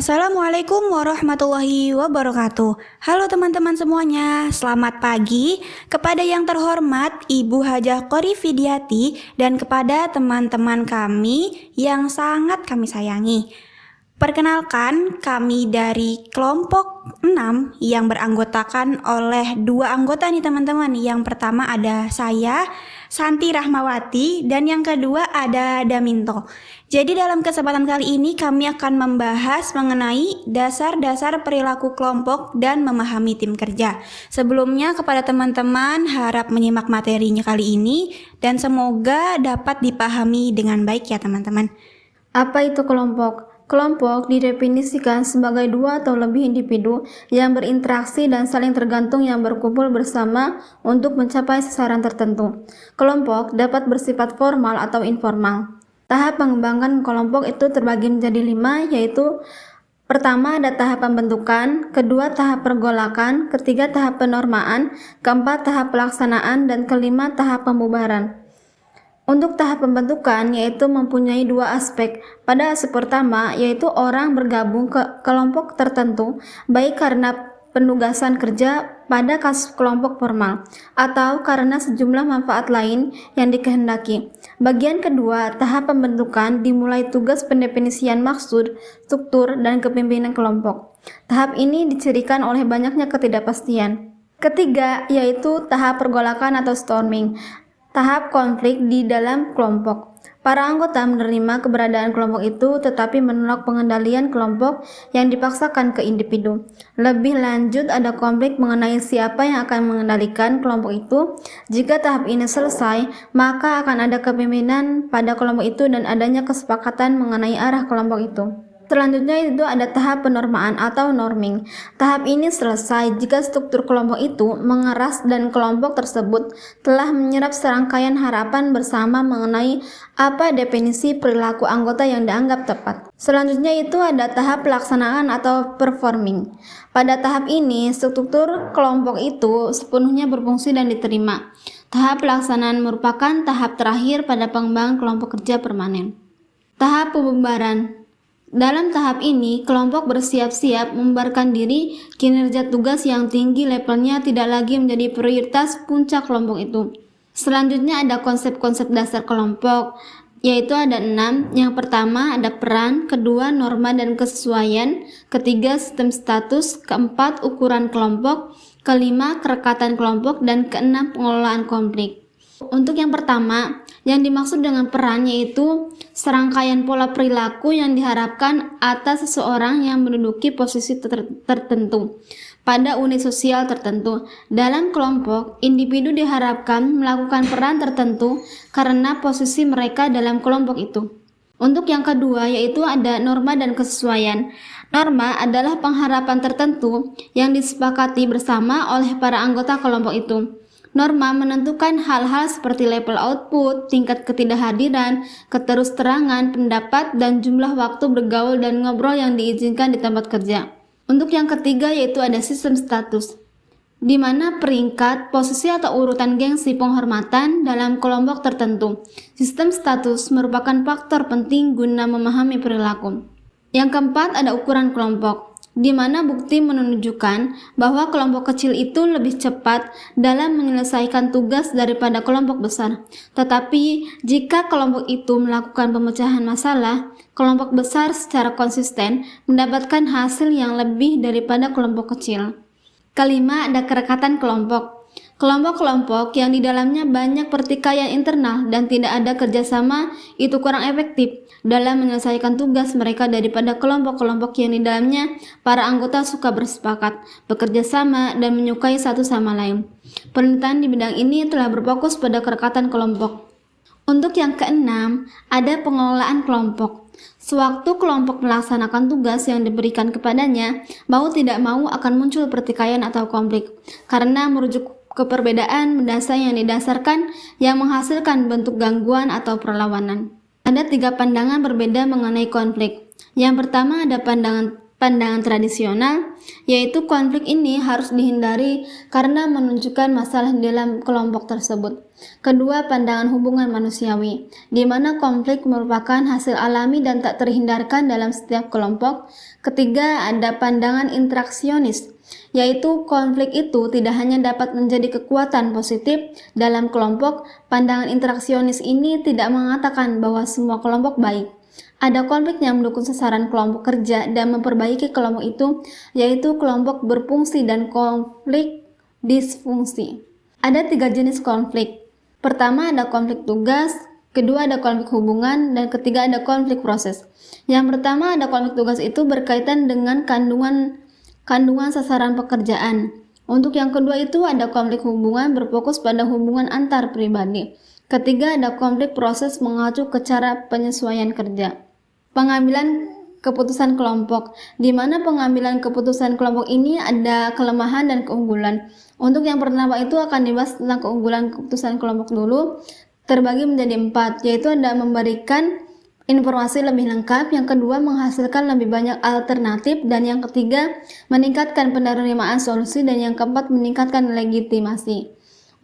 Assalamualaikum warahmatullahi wabarakatuh. Halo teman-teman semuanya, selamat pagi kepada yang terhormat Ibu Hajah Qori Fidiati dan kepada teman-teman kami yang sangat kami sayangi. Perkenalkan, kami dari kelompok 6 yang beranggotakan oleh dua anggota nih teman-teman. Yang pertama ada saya, Santi Rahmawati, dan yang kedua ada Daminto. Jadi dalam kesempatan kali ini kami akan membahas mengenai dasar-dasar perilaku kelompok dan memahami tim kerja. Sebelumnya kepada teman-teman harap menyimak materinya kali ini dan semoga dapat dipahami dengan baik ya teman-teman. Apa itu kelompok? Kelompok didefinisikan sebagai dua atau lebih individu yang berinteraksi dan saling tergantung yang berkumpul bersama untuk mencapai sasaran tertentu. Kelompok dapat bersifat formal atau informal. Tahap pengembangan kelompok itu terbagi menjadi 5, yaitu pertama ada tahap pembentukan, kedua tahap pergolakan, ketiga tahap penormaan, keempat tahap pelaksanaan, dan kelima tahap pembubaran. Untuk tahap pembentukan yaitu mempunyai dua aspek. Pada aspek pertama yaitu orang bergabung ke kelompok tertentu baik karena penugasan kerja pada kasus kelompok formal atau karena sejumlah manfaat lain yang dikehendaki. Bagian kedua, tahap pembentukan dimulai tugas pendefinisian maksud, struktur, dan kepemimpinan kelompok. Tahap ini dicirikan oleh banyaknya ketidakpastian. Ketiga, yaitu tahap pergolakan atau storming. Tahap konflik di dalam kelompok. Para anggota menerima keberadaan kelompok itu tetapi menolak pengendalian kelompok yang dipaksakan ke individu. Lebih lanjut ada konflik mengenai siapa yang akan mengendalikan kelompok itu. Jika tahap ini selesai, maka akan ada kepemimpinan pada kelompok itu dan adanya kesepakatan mengenai arah kelompok itu. Selanjutnya itu ada tahap penormaan atau norming. Tahap ini selesai jika struktur kelompok itu mengeras dan kelompok tersebut telah menyerap serangkaian harapan bersama mengenai apa definisi perilaku anggota yang dianggap tepat. Selanjutnya itu ada tahap pelaksanaan atau performing. Pada tahap ini, struktur kelompok itu sepenuhnya berfungsi dan diterima. Tahap pelaksanaan merupakan tahap terakhir pada pengembangan kelompok kerja permanen. Tahap pembubaran. Dalam tahap ini, kelompok bersiap-siap membubarkan diri. Kinerja tugas yang tinggi levelnya tidak lagi menjadi prioritas puncak kelompok itu. Selanjutnya ada konsep-konsep dasar kelompok, yaitu ada 6. Yang pertama ada peran, kedua norma dan kesesuaian, ketiga sistem status, keempat ukuran kelompok, kelima kerekatan kelompok, dan keenam pengelolaan konflik. Untuk yang pertama, yang dimaksud dengan peran yaitu serangkaian pola perilaku yang diharapkan atas seseorang yang menduduki posisi tertentu pada unit sosial tertentu. Dalam kelompok, individu diharapkan melakukan peran tertentu karena posisi mereka dalam kelompok itu. Untuk yang kedua yaitu ada norma dan kesesuaian. Norma adalah pengharapan tertentu yang disepakati bersama oleh para anggota kelompok itu. Norma menentukan hal-hal seperti level output, tingkat ketidakhadiran, keterus-terangan, pendapat, dan jumlah waktu bergaul dan ngobrol yang diizinkan di tempat kerja. Untuk yang ketiga yaitu ada sistem status, di mana peringkat, posisi atau urutan gengsi penghormatan dalam kelompok tertentu. Sistem status merupakan faktor penting guna memahami perilaku. Yang keempat ada ukuran kelompok, di mana bukti menunjukkan bahwa kelompok kecil itu lebih cepat dalam menyelesaikan tugas daripada kelompok besar. Tetapi jika kelompok itu melakukan pemecahan masalah, kelompok besar secara konsisten mendapatkan hasil yang lebih daripada kelompok kecil. Kelima ada kerekatan kelompok. Kelompok-kelompok yang di dalamnya banyak pertikaian internal dan tidak ada kerjasama itu kurang efektif dalam menyelesaikan tugas mereka daripada kelompok-kelompok yang di dalamnya para anggota suka bersepakat, bekerja sama, dan menyukai satu sama lain. Penelitian di bidang ini telah berfokus pada kerekatan kelompok. Untuk yang keenam, ada pengelolaan kelompok. Sewaktu kelompok melaksanakan tugas yang diberikan kepadanya, mau tidak mau akan muncul pertikaian atau konflik, karena merujuk ke perbedaan mendasar yang didasarkan yang menghasilkan bentuk gangguan atau perlawanan. Ada 3 pandangan berbeda mengenai konflik. Yang pertama ada pandangan pandangan tradisional, yaitu konflik ini harus dihindari karena menunjukkan masalah dalam kelompok tersebut. Kedua, pandangan hubungan manusiawi, di mana konflik merupakan hasil alami dan tak terhindarkan dalam setiap kelompok. Ketiga, ada pandangan interaksionis, yaitu konflik itu tidak hanya dapat menjadi kekuatan positif dalam kelompok. Pandangan interaksionis ini tidak mengatakan bahwa semua kelompok baik. Ada konflik yang mendukung sasaran kelompok kerja dan memperbaiki kelompok itu, yaitu kelompok berfungsi dan konflik disfungsi. Ada 3 jenis konflik. Pertama ada konflik tugas, kedua ada konflik hubungan, dan ketiga ada konflik proses. Yang pertama ada konflik tugas itu berkaitan dengan kandungan sasaran pekerjaan. Untuk yang kedua itu ada konflik hubungan berfokus pada hubungan antar pribadi. Ketiga ada konflik proses mengacu ke cara penyesuaian kerja. Pengambilan keputusan kelompok, di mana pengambilan keputusan kelompok ini ada kelemahan dan keunggulan. Untuk yang pertama itu akan dibahas tentang keunggulan keputusan kelompok dulu, terbagi menjadi 4, yaitu ada memberikan informasi lebih lengkap, yang kedua menghasilkan lebih banyak alternatif, dan yang ketiga meningkatkan penerimaan solusi, dan yang keempat meningkatkan legitimasi.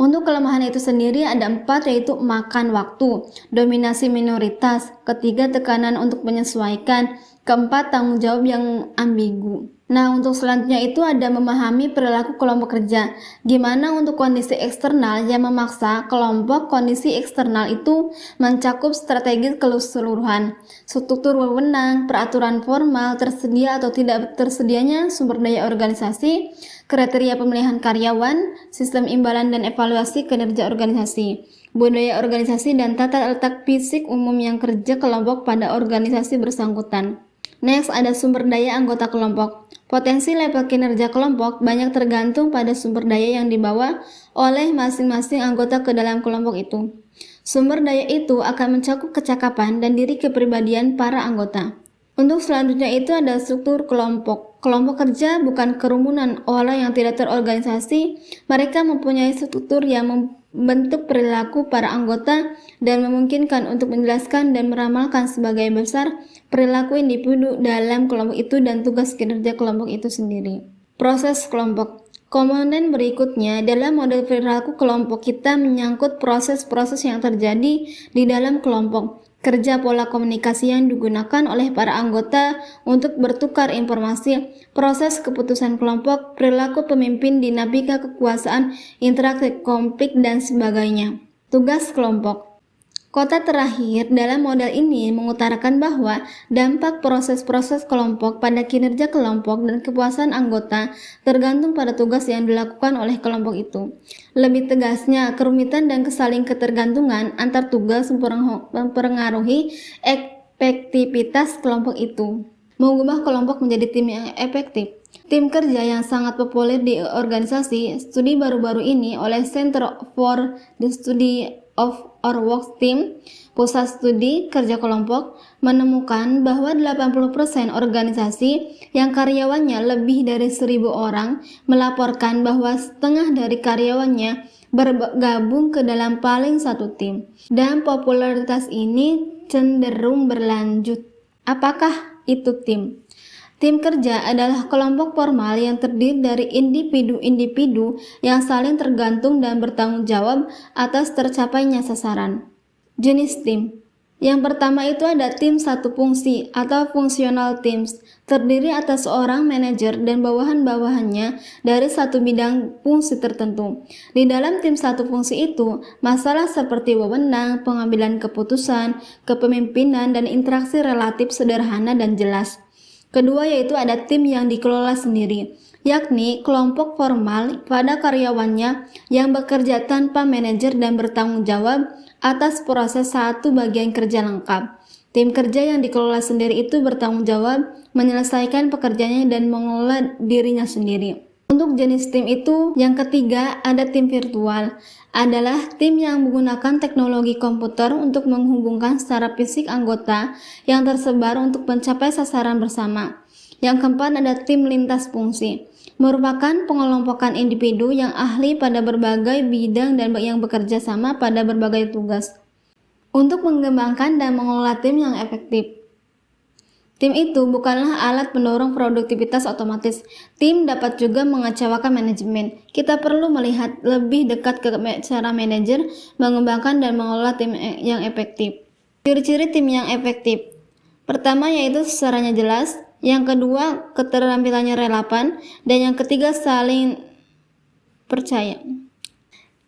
Untuk kelemahan itu sendiri ada 4, yaitu makan waktu, dominasi minoritas, ketiga tekanan untuk menyesuaikan, keempat tanggung jawab yang ambigu. Nah, untuk selanjutnya itu ada memahami perilaku kelompok kerja. Gimana untuk kondisi eksternal yang memaksa kelompok, kondisi eksternal itu mencakup strategi keseluruhan, struktur wewenang, peraturan formal, tersedia atau tidak tersedianya sumber daya organisasi, kriteria pemilihan karyawan, sistem imbalan dan evaluasi kinerja organisasi, budaya organisasi dan tata letak fisik umum yang kerja kelompok pada organisasi bersangkutan. Next, ada sumber daya anggota kelompok. Potensi level kinerja kelompok banyak tergantung pada sumber daya yang dibawa oleh masing-masing anggota ke dalam kelompok itu. Sumber daya itu akan mencakup kecakapan dan diri kepribadian para anggota. Untuk selanjutnya itu ada struktur kelompok. Kelompok kerja bukan kerumunan orang yang tidak terorganisasi. Mereka mempunyai struktur yang membentuk perilaku para anggota dan memungkinkan untuk menjelaskan dan meramalkan sebagai besar perilaku individu dalam kelompok itu dan tugas kinerja kelompok itu sendiri. Proses kelompok. Komponen berikutnya dalam model perilaku kelompok kita menyangkut proses-proses yang terjadi di dalam kelompok. Kerja pola komunikasi yang digunakan oleh para anggota untuk bertukar informasi, proses keputusan kelompok, perilaku pemimpin, dinamika kekuasaan, interaksi konflik, dan sebagainya. Tugas kelompok. Kota terakhir dalam model ini mengutarakan bahwa dampak proses-proses kelompok pada kinerja kelompok dan kepuasan anggota tergantung pada tugas yang dilakukan oleh kelompok itu. Lebih tegasnya, kerumitan dan kesaling ketergantungan antar tugas mempengaruhi efektivitas kelompok itu. Mengubah kelompok menjadi tim yang efektif. Tim kerja yang sangat populer di organisasi, studi baru-baru ini oleh Center for the Study of Our Work Team, Pusat Studi Kerja Kelompok, menemukan bahwa 80% organisasi yang karyawannya lebih dari 1.000 orang melaporkan bahwa setengah dari karyawannya bergabung ke dalam paling satu tim, dan popularitas ini cenderung berlanjut. Apakah itu tim? Tim kerja adalah kelompok formal yang terdiri dari individu-individu yang saling tergantung dan bertanggung jawab atas tercapainya sasaran. Jenis tim. Yang pertama itu ada tim satu fungsi atau functional teams, terdiri atas seorang manajer dan bawahan-bawahannya dari satu bidang fungsi tertentu. Di dalam tim satu fungsi itu, masalah seperti wewenang, pengambilan keputusan, kepemimpinan, dan interaksi relatif sederhana dan jelas. Kedua yaitu ada tim yang dikelola sendiri, yakni kelompok formal pada karyawannya yang bekerja tanpa manajer dan bertanggung jawab atas proses satu bagian kerja lengkap. Tim kerja yang dikelola sendiri itu bertanggung jawab menyelesaikan pekerjaannya dan mengelola dirinya sendiri. Untuk jenis tim itu, yang ketiga ada tim virtual, adalah tim yang menggunakan teknologi komputer untuk menghubungkan secara fisik anggota yang tersebar untuk mencapai sasaran bersama. Yang keempat ada tim lintas fungsi, merupakan pengelompokan individu yang ahli pada berbagai bidang dan yang bekerja sama pada berbagai tugas untuk mengembangkan dan mengelola tim yang efektif. Tim itu bukanlah alat pendorong produktivitas otomatis. Tim dapat juga mengecewakan manajemen. Kita perlu melihat lebih dekat ke cara manajer mengembangkan dan mengelola tim yang efektif. Ciri-ciri tim yang efektif. Pertama yaitu sasarannya jelas, yang kedua keterampilannya relevan, dan yang ketiga saling percaya.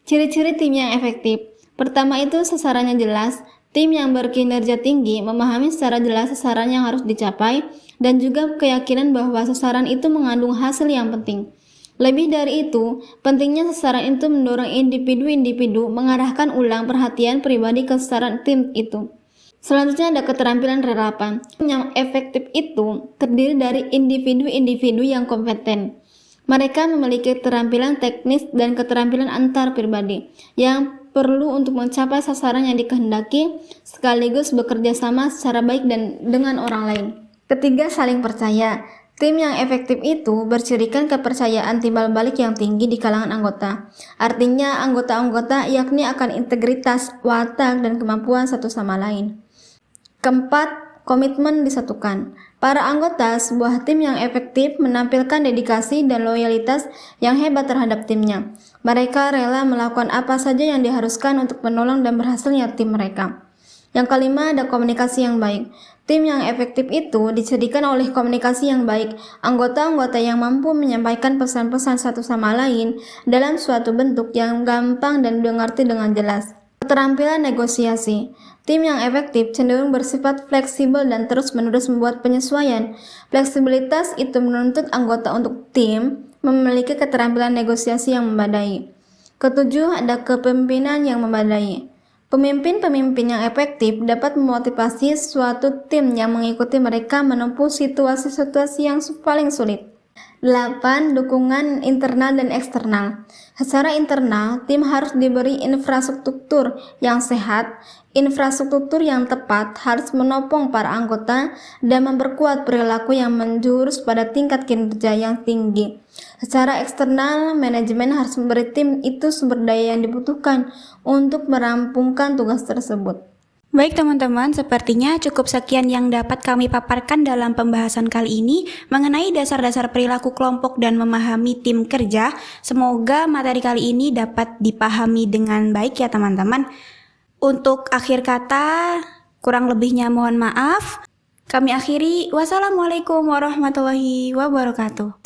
Ciri-ciri tim yang efektif. Pertama itu sasarannya jelas. Tim yang berkinerja tinggi memahami secara jelas sasaran yang harus dicapai dan juga keyakinan bahwa sasaran itu mengandung hasil yang penting. Lebih dari itu, pentingnya sasaran itu mendorong individu-individu mengarahkan ulang perhatian pribadi ke sasaran tim itu. Selanjutnya ada keterampilan relevan. Yang efektif itu terdiri dari individu-individu yang kompeten. Mereka memiliki keterampilan teknis dan keterampilan antar pribadi yang perlu untuk mencapai sasaran yang dikehendaki, sekaligus bekerja sama secara baik dan dengan orang lain. Ketiga, saling percaya. Tim yang efektif itu bercirikan kepercayaan timbal balik yang tinggi di kalangan anggota. Artinya, anggota-anggota yakni akan integritas, watak, dan kemampuan satu sama lain. Keempat, komitmen disatukan. Para anggota sebuah tim yang efektif menampilkan dedikasi dan loyalitas yang hebat terhadap timnya. Mereka rela melakukan apa saja yang diharuskan untuk menolong dan berhasilnya tim mereka. Yang kelima, ada komunikasi yang baik. Tim yang efektif itu dicirikan oleh komunikasi yang baik. Anggota-anggota yang mampu menyampaikan pesan-pesan satu sama lain dalam suatu bentuk yang gampang dan dimengerti dengan jelas. Keterampilan negosiasi. Tim yang efektif cenderung bersifat fleksibel dan terus-menerus membuat penyesuaian. Fleksibilitas itu menuntut anggota untuk tim memiliki keterampilan negosiasi yang memadai. Ketujuh, ada kepemimpinan yang memadai. Pemimpin-pemimpin yang efektif dapat memotivasi suatu tim yang mengikuti mereka menempuh situasi-situasi yang paling sulit. 8. Dukungan internal dan eksternal. Secara internal, tim harus diberi infrastruktur yang sehat. Infrastruktur yang tepat harus menopang para anggota dan memperkuat perilaku yang menjurus pada tingkat kinerja yang tinggi. Secara eksternal, manajemen harus memberi tim itu sumber daya yang dibutuhkan untuk merampungkan tugas tersebut. Baik teman-teman, sepertinya cukup sekian yang dapat kami paparkan dalam pembahasan kali ini mengenai dasar-dasar perilaku kelompok dan memahami tim kerja. Semoga materi kali ini dapat dipahami dengan baik ya teman-teman. Untuk akhir kata, kurang lebihnya mohon maaf. Kami akhiri, wassalamualaikum warahmatullahi wabarakatuh.